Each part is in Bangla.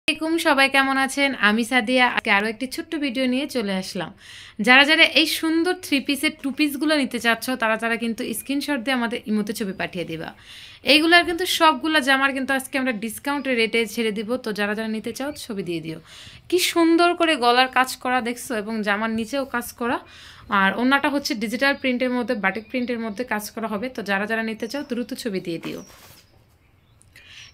আসসালামু আলাইকুম, সবাই কেমন আছেন? আমি সাদিয়া আজকে আরও একটি ছোট্ট ভিডিও নিয়ে চলে আসলাম। যারা এই সুন্দর থ্রি পিসের টু পিসগুলো নিতে চাচ্ছ তারা কিন্তু স্ক্রিনশট দিয়ে আমাদের ইমোতে ছবি পাঠিয়ে দিবা। এইগুলার কিন্তু সবগুলা জামার কিন্তু আজকে আমরা ডিসকাউন্টের রেটে ছেড়ে দিব। তো যারা নিতে চাও ছবি দিয়ে দিও। কি সুন্দর করে গলার কাজ করা দেখছো, এবং জামার নিচেও কাজ করা। আর ওনাটা হচ্ছে ডিজিটাল প্রিন্টের মধ্যে, বাটিক প্রিন্টের মধ্যে কাজ করা হবে। তো যারা নিতে চাও দ্রুত ছবি দিয়ে দিও।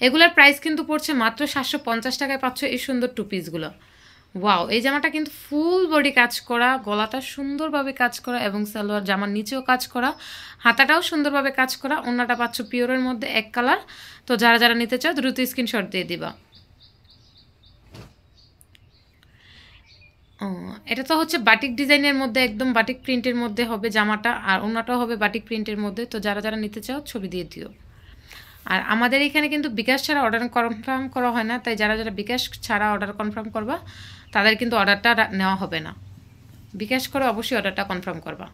এগুলোর প্রাইস কিন্তু পড়ছে মাত্র 750 টাকায় পাচ্ছ এই সুন্দর টু পিসগুলো। ওয়াও, এই জামাটা কিন্তু ফুল বডি কাজ করা, গলাটা সুন্দরভাবে কাজ করা এবং সালোয়ার জামার নিচেও কাজ করা, হাতাটাও সুন্দরভাবে কাজ করা। ওড়নাটা পাচ্ছ পিওরের মধ্যে এক কালার। তো যারা নিতে চাও দ্রুত স্ক্রিনশট দিয়ে দিবা। এটা তো হচ্ছে বাটিক ডিজাইনের মধ্যে, একদম বাটিক প্রিন্টের মধ্যে হবে জামাটা, আর ওড়নাটাও হবে বাটিক প্রিন্টের মধ্যে। তো যারা নিতে চাও ছবি দিয়ে দিও। আর আমাদের এখানে কিন্তু বিকাশ ছাড়া অর্ডার কনফার্ম করা হয় না, তাই যারা বিকাশ ছাড়া অর্ডার কনফার্ম করবা তাদের কিন্তু অর্ডারটা নেওয়া হবে না। বিকাশ করে অবশ্যই অর্ডারটা কনফার্ম করবা।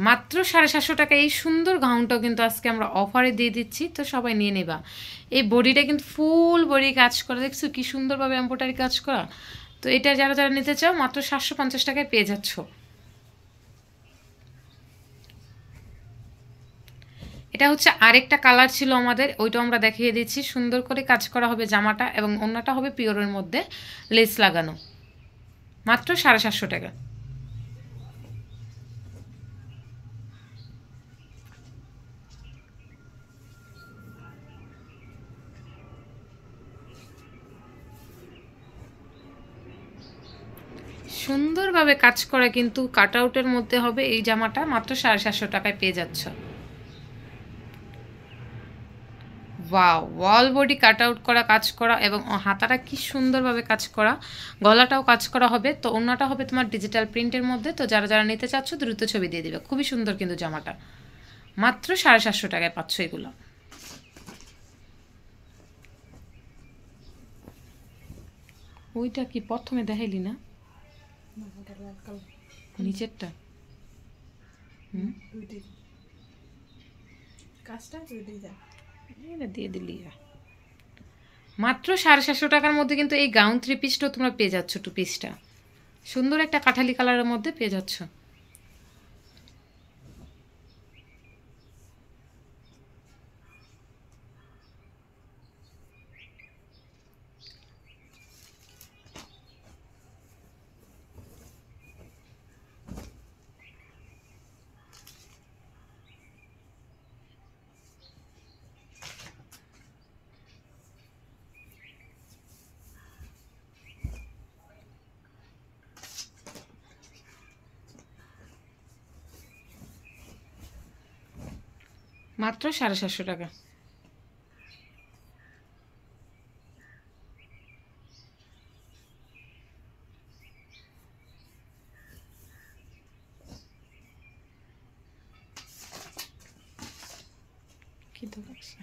মাত্র 750 টাকা এই সুন্দর গাউনটাও কিন্তু আজকে আমরা অফারে দিয়ে দিচ্ছি, তো সবাই নিয়ে নেবা। এই বডিটা কিন্তু ফুল বডি কাজ করা, দেখছো কি সুন্দরভাবে এমব্রয়ডারি কাজ করা। তো এটা যারা নিতে চাও মাত্র 750 টাকায় পেয়ে যাচ্ছ। এটা হচ্ছে আরেকটা কালার ছিল আমাদের, ওইটা আমরা দেখিয়ে দিচ্ছি। সুন্দর করে কাজ করা হবে জামাটা, এবং ওড়নাটা হবে পিওরের মধ্যে লেস লাগানো। মাত্র 750 টাকা। সুন্দরভাবে কাজ করা কিন্তু কাট আউটের মধ্যে হবে এই জামাটা, মাত্র 750 টাকায় পেয়ে যাচ্ছ। ওয়াও, ওয়াল বডি কাট আউট করা, কাজ করা, এবং হাতাটা কি সুন্দরভাবে কাজ করা, গলাটাও কাজ করা হবে। তো ওড়নাটা হবে তোমার ডিজিটাল প্রিন্টের মধ্যে। তো যারা নিতে চাচ্ছ দ্রুত ছবি দিয়ে দিবে। খুবই সুন্দর কিন্তু জামাটা, মাত্র 750 টাকায় পাচ্ছ এগুলো। ওইটা কি প্রথমে দেখাইলি না? নিচেরটা এটা দিয়ে দিলি। মাত্র 750 টাকার মধ্যে কিন্তু এই গাউন থ্রি পিসটাও তোমরা পেয়ে যাচ্ছ। টু পিসটা সুন্দর একটা কাঠালি কালারের মধ্যে পেয়ে যাচ্ছ। মাত্র 750 টাকা। কি তো লাগছে?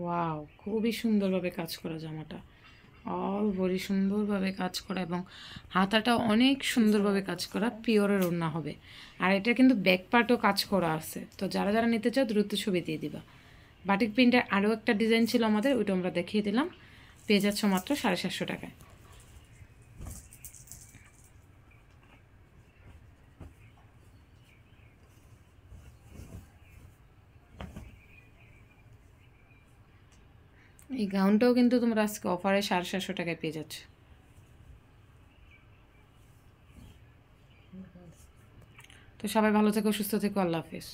ওয়াও, খুবই সুন্দরভাবে কাজ করা জামাটা, অল বডি সুন্দরভাবে কাজ করা, এবং হাতাটা অনেক সুন্দরভাবে কাজ করা, পিওরের ওড়না হবে। আর এটা কিন্তু ব্যাক পার্টও কাজ করা আছে। তো যারা নিতে চাও দ্রুত ছবি দিয়ে দিবা। বাটিক প্রিন্টের আরও একটা ডিজাইন ছিল আমাদের, ওইটা আমরা দেখিয়ে দিলাম। পেয়ে যাচ্ছ মাত্র 750 টাকায়। এই গাউনটাও কিন্তু তোমরা আজকে অফারে 750 টাকায় পেয়ে যাচ্ছ। তো সবাই ভালো থেকো, সুস্থ থেকো, আল্লাহ হাফেজ।